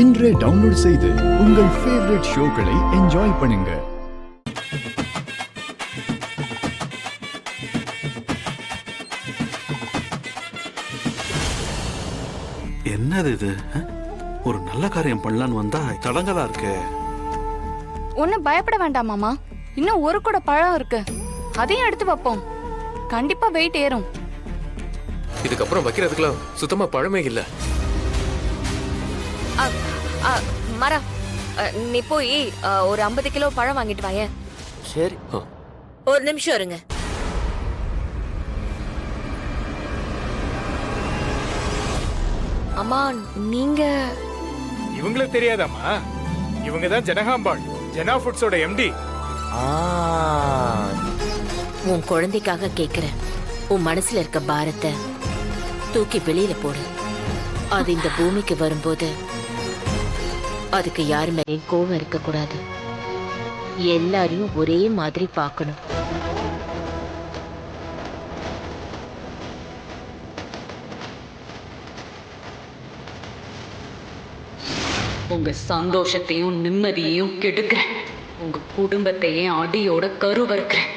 இன்றே டவுன்லோட் செய்து உங்கள் ஃபேவரட் ஷோக்களை என்ஜாய் பண்ணுங்க. என்னது இது? ஒரு நல்ல காரியம் பண்ணலான்னு வந்தா தடங்கலா இருக்கு. ஒன்னும் பயப்பட வேண்டாம் மாமா. இன்னும் ஒரு கூட பழம் இருக்கு, அதையும் எடுத்து வைப்போம். கண்டிப்பா வெயிட் ஏறும். இதுக்கப்புறம் வைக்கிறதுக்குலாம் சுத்தமா பழமே இல்ல. மரா, நீ போய் ஒரு 50 கிலோ பழம் வாங்கிட்டு வாங்க. சரி. ஒரு நிமிஷம் இருங்க. அம்மா, நீங்க இவங்களுக்கு தெரியாதாமா? இவங்க தான் ஜனகாம்பாள், ஜனா ஃபுட்ஸோட எம்டி. உன் குழந்தைக்காக கேக்குறேன். உன் மனசுல இருக்க பாரத்தை தூக்கி வெளியில போடு. அது இந்த பூமிக்கு வரும்போது அதுக்கு யாரு மேலேயும் கோவம் இருக்க கூடாது. எல்லாரையும் ஒரே மாதிரி பார்க்கணும். உங்க சந்தோஷத்தையும் நிம்மதியையும் கெடுக்கிறேன். உங்க குடும்பத்தையே அடியோட கருவறுக்கிறேன்.